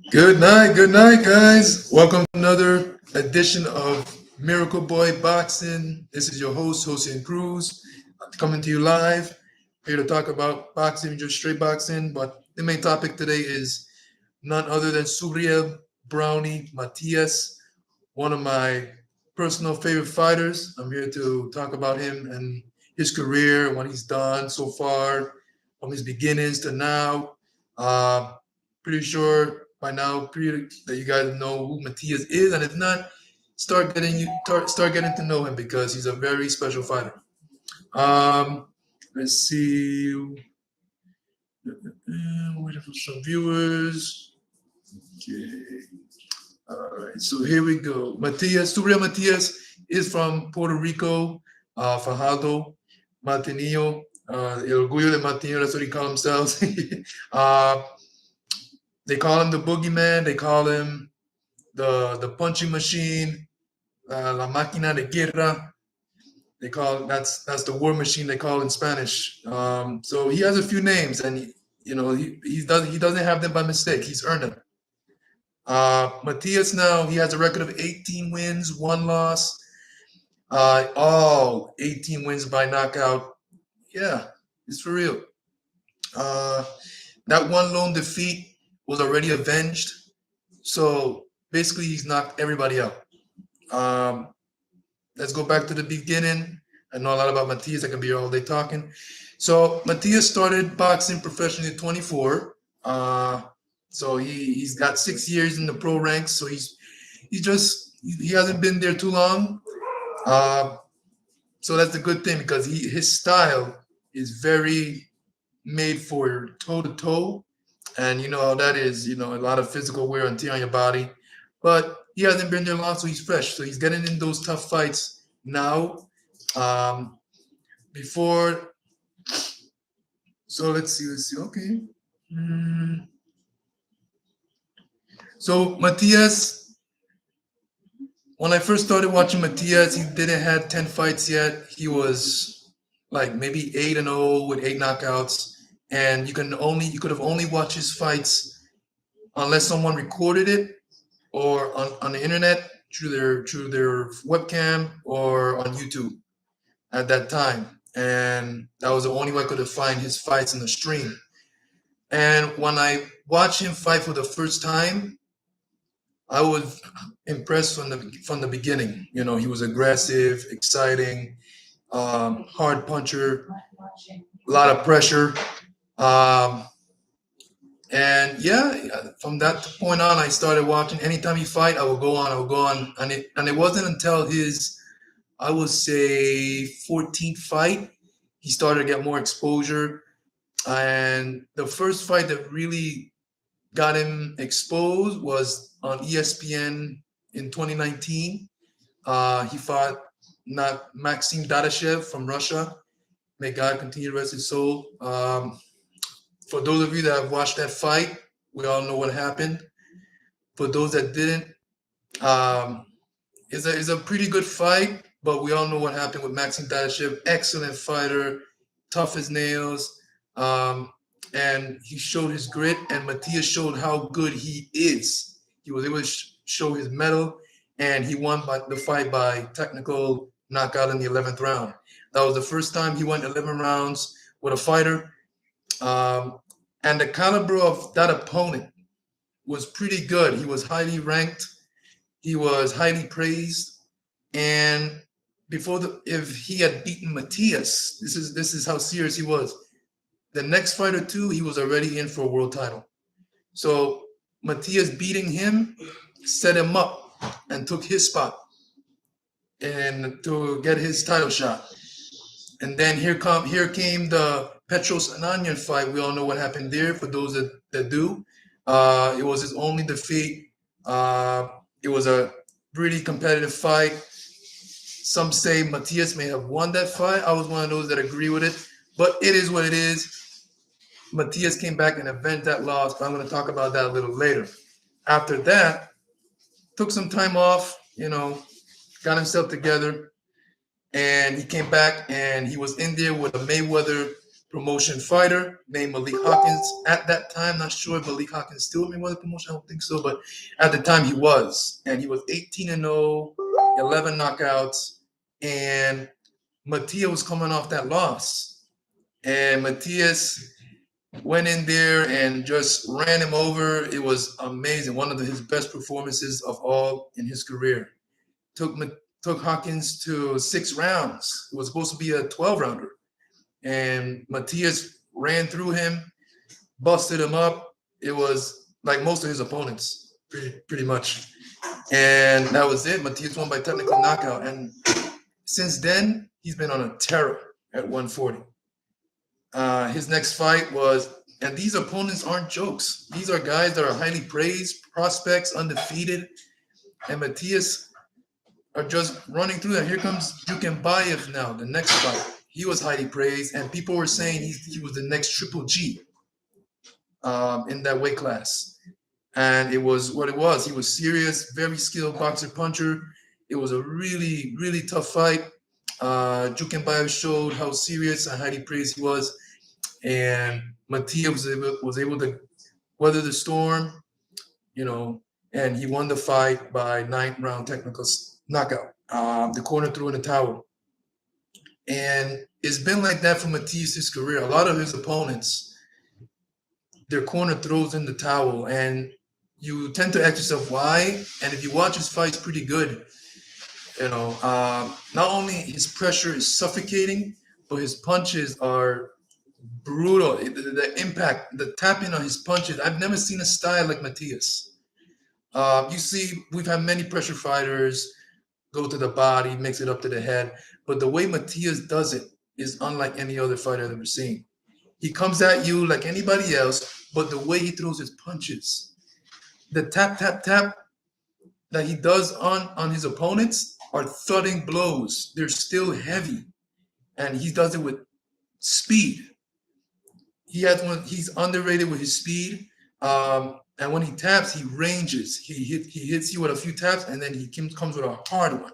Good night, guys. Welcome to another edition of Miracle Boy Boxing. This is your host, Josian Cruz, coming to you live. Here to talk about boxing, just straight boxing. But the main topic today is none other than Subriel Brownie Matias, one of my personal favorite fighters. I'm here to talk about him and his career, what he's done so far, from his beginnings to now. Uh, Pretty sure by now that you guys know who Matias is, and if not, start getting to know him because he's a very special fighter. Um, let's see, waiting for some viewers. Okay. All right, so here we go. Subriel Matias is from Puerto Rico, Fajardo, Martinillo, El Orgullo de Martinillo, that's what he call themselves. uh, they call him the boogeyman, they call him the punching machine, La Máquina de Guerra. They call that's the war machine they call in Spanish. So he has a few names, and he doesn't have them by mistake. He's earned them. Matias now he has a record of 18 wins, one loss. All 18 wins by knockout. Yeah, it's for real. That one lone defeat was already avenged. So basically, he's knocked everybody out. Let's go back to the beginning. I know a lot about Matias. I can be here all day talking. So Matias started boxing professionally at 24. So he's got 6 years in the pro ranks. So he hasn't been there too long. So that's a good thing because his style is very made for toe to toe, and you know how that is. You know, a lot of physical wear and tear on your body, but he hasn't been there long, so he's fresh. So he's getting in those tough fights now. Before, so let's see. Okay. So Matias, when I first started watching Matias, he didn't have 10 fights yet. He was like maybe 8-0 with 8 knockouts. And you could have only watched his fights unless someone recorded it or on the internet through their webcam or on YouTube at that time. And that was the only way I could have find his fights in the stream. And when I watched him fight for the first time, I was impressed from the beginning. You know, he was aggressive, exciting, hard puncher, a lot of pressure. And yeah, from that point on, I started watching. Anytime he fight, I would go on, and it wasn't until his, I would say, 14th fight, he started to get more exposure. And the first fight that really got him exposed was on ESPN in 2019. He fought not Maxim Dadashev from Russia. May God continue to rest his soul. For those of you that have watched that fight, we all know what happened. For those that didn't, it's a pretty good fight, but we all know what happened with Maxim Dadashev. Excellent fighter, tough as nails, and he showed his grit. And Matias showed how good he is. He was able to show his mettle, and he won the fight by technical knockout in the 11th round. That was the first time he went 11 rounds with a fighter. And the caliber of that opponent was pretty good. He was highly ranked. He was highly praised. And if he had beaten Matias, this is how serious he was. The next fight or two, he was already in for a world title. So Matias beating him set him up and took his spot and to get his title shot. And then here came the Petros Ananyan fight. We all know what happened there. For those that do, it was his only defeat. It was a pretty competitive fight. Some say Matias may have won that fight. I was one of those that agree with it, but it is what it is. Matias came back and avenged that loss, but I'm going to talk about that a little later. After that, took some time off, got himself together, and he came back and he was in there with a Mayweather promotion fighter named Malik Hawkins. At that time, not sure if Malik Hawkins still in the promotion. I don't think so, but at the time he was, and he was 18-0, 11 knockouts, and Matias was coming off that loss, and Matias went in there and just ran him over. It was amazing. One of his best performances of all in his career. Took Hawkins to 6 rounds. It was supposed to be a 12-rounder. And Matias ran through him, busted him up. It was like most of his opponents, pretty much. And that was it. Matias won by technical knockout. And since then, he's been on a terror at 140. His next fight was, and these opponents aren't jokes. These are guys that are highly praised, prospects, undefeated. And Matias are just running through that. Here comes Jukembayev now, the next fight. He was highly praised, and people were saying he was the next Triple G in that weight class. And it was what it was. He was serious, very skilled boxer puncher. It was a really, really tough fight. Jukembayev showed how serious and highly praised he was. And Matias was able to weather the storm, and he won the fight by 9th round technical knockout. The corner threw in the towel. And it's been like that for Matias' career. A lot of his opponents, their corner throws in the towel, and you tend to ask yourself why. And if you watch his fights, pretty good. Not only his pressure is suffocating, but his punches are brutal. The impact, the tapping on his punches. I've never seen a style like Matias. You see, we've had many pressure fighters go to the body, mix it up to the head. But the way Matias does it is unlike any other fighter I've ever seen. He comes at you like anybody else, but the way he throws his punches, the tap, tap, tap that he does on his opponents are thudding blows. They're still heavy. And he does it with speed. He's underrated with his speed. And when he taps, he ranges. He hits you with a few taps, and then he comes with a hard one.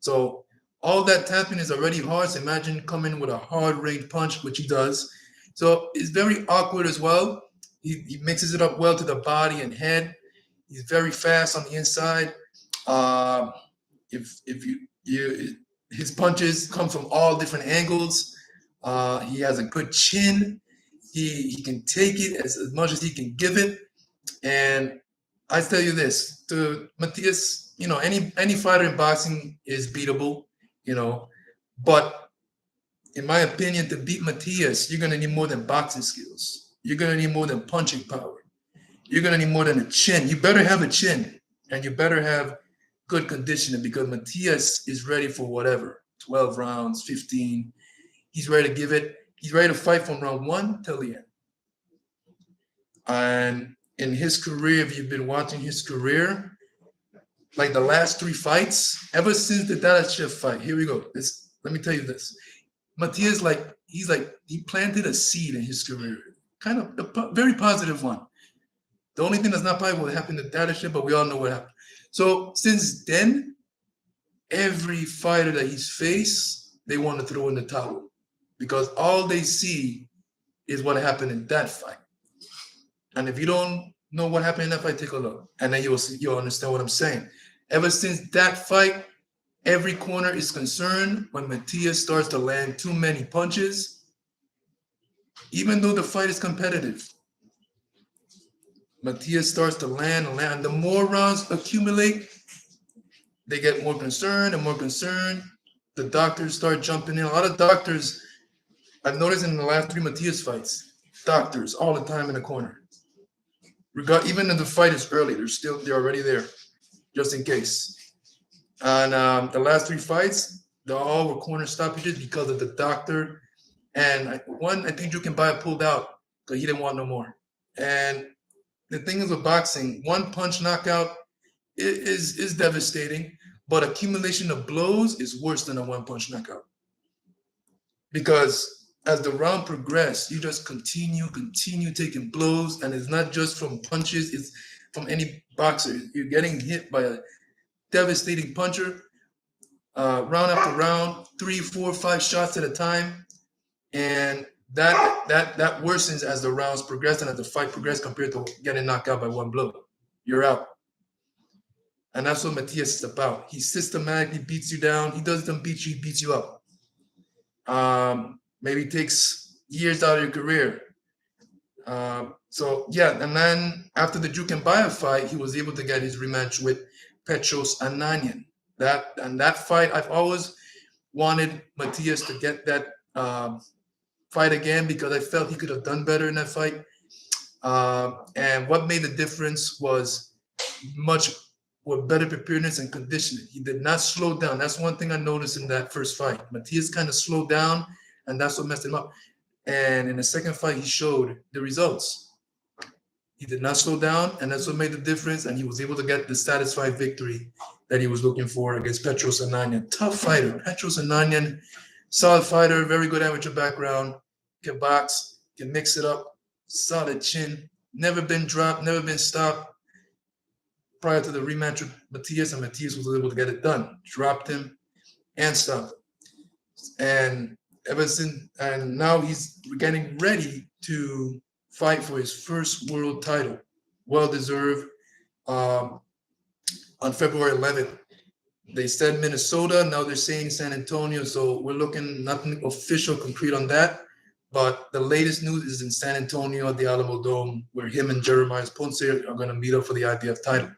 So all that tapping is already hard. So imagine coming with a hard range punch, which he does. So it's very awkward as well. He mixes it up well to the body and head. He's very fast on the inside. His punches come from all different angles. He has a good chin. He can take it as much as he can give it. And I tell you this, to Matias, any fighter in boxing is beatable, but in my opinion, to beat Matias, you're going to need more than boxing skills. You're going to need more than punching power. You're going to need more than a chin. You better have a chin, and you better have good conditioning, because Matias is ready for whatever, 12 rounds, 15. He's ready to give it. He's ready to fight from round 1 till the end. And in his career, if you've been watching his career, like the last 3 fights, ever since the Dadachev fight, here we go. Let me tell you this. Matias, he planted a seed in his career, kind of a very positive one. The only thing that's not positive will happen to Dadachev, but we all know what happened. So since then, every fighter that he's faced, they want to throw in the towel, because all they see is what happened in that fight. And if you don't know what happened in that fight, take a look, and then you'll understand what I'm saying. Ever since that fight, every corner is concerned when Matias starts to land too many punches, even though the fight is competitive. Matias starts to land and land. The more rounds accumulate, they get more concerned and more concerned. The doctors start jumping in. A lot of doctors, I've noticed in the last 3 Matias fights, doctors all the time in the corner. Even if the fight is early, they're already there, just in case. And the last 3 fights, they all were corner stoppages because of the doctor. And I think Jukembayev pulled out because he didn't want no more. And the thing is with boxing, 1 punch knockout is devastating, but accumulation of blows is worse than a 1 punch knockout. Because as the round progresses, you just continue taking blows, and it's not just from punches, it's from any boxer. You're getting hit by a devastating puncher, round after round, 3, 4, 5 shots at a time, and that worsens as the rounds progress and as the fight progress compared to getting knocked out by one blow. You're out. And that's what Matias is about. He systematically beats you down. He doesn't beat you, he beats you up. Maybe takes years out of your career. So yeah, and then after the Jukenbaya fight, he was able to get his rematch with Petros Ananyan. That fight, I've always wanted Matias to get that fight again because I felt he could have done better in that fight. And what made the difference was much with better preparedness and conditioning. He did not slow down. That's one thing I noticed in that first fight. Matias kind of slowed down, and that's what messed him up. And in the second fight, he showed the results. He did not slow down, and that's what made the difference. And he was able to get the satisfied victory that he was looking for against Petros Ananyan. Tough fighter. Petros Ananyan, solid fighter, very good amateur background, can box, can mix it up, solid chin, never been dropped, never been stopped. Prior to the rematch with Matias, and Matias was able to get it done. Dropped him and stopped him. And ever since, and now he's getting ready to fight for his first world title. Well deserved. On February 11th. They said Minnesota, now they're saying San Antonio. So we're looking nothing official, concrete on that. But the latest news is in San Antonio at the Alamo Dome, where him and Jeremiah Ponce are going to meet up for the IBF title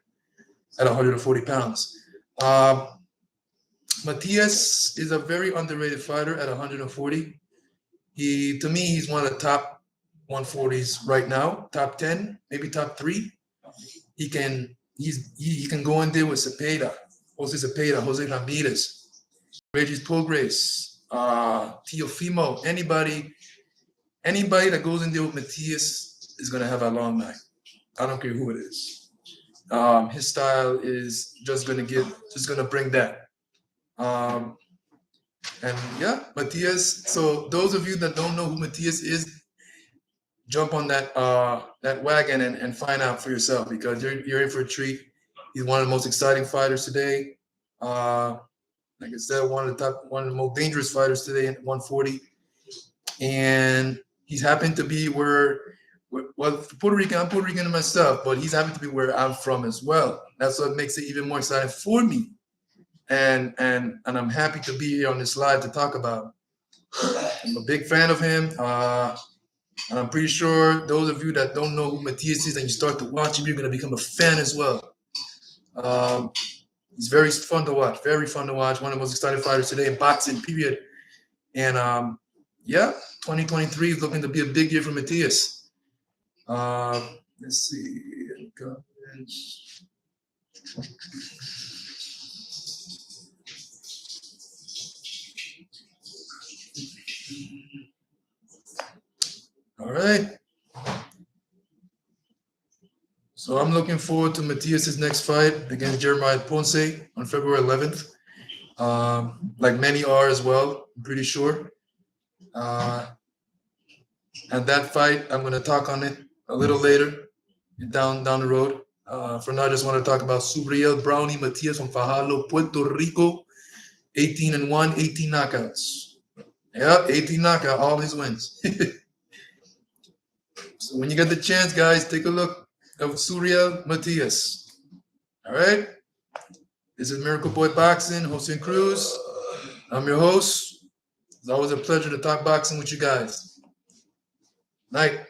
at 140 pounds. Matias is a very underrated fighter at 140. To me, he's one of the top 140s right now, top 10, maybe top 3. He can go in there with Jose Ramirez, Regis Prograis, Teofimo, anybody that goes in there with Matias is gonna have a long night. I don't care who it is. His style is just gonna bring that. And yeah, Matias. So those of you that don't know who Matias is, jump on that wagon and find out for yourself, because you're in for a treat. He's one of the most exciting fighters today. Like I said, one of the most dangerous fighters today at 140. And he's happened to be well, Puerto Rican, I'm Puerto Rican myself, but he's happened to be where I'm from as well. That's what makes it even more exciting for me. And I'm happy to be here on this live to talk about him. I'm a big fan of him. And I'm pretty sure those of you that don't know who Matias is and you start to watch him, you're going to become a fan as well. He's very fun to watch. Very fun to watch. One of the most exciting fighters today in boxing, period. And yeah, 2023 is looking to be a big year for Matias. Let's see. All right. So I'm looking forward to Matias's next fight against Jeremiah Ponce on February 11th. Like many are as well, I'm pretty sure. And that fight, I'm going to talk on it a little later down the road. For now, I just want to talk about Subriel Brownie Matias from Fajardo, Puerto Rico. 18-1, 18 knockouts. Yep, 18 knockout, all his wins. So when you get the chance, guys, take a look at Subriel Matias. All right? This is Miracle Boy Boxing, Jose Cruz. I'm your host. It's always a pleasure to talk boxing with you guys. Night.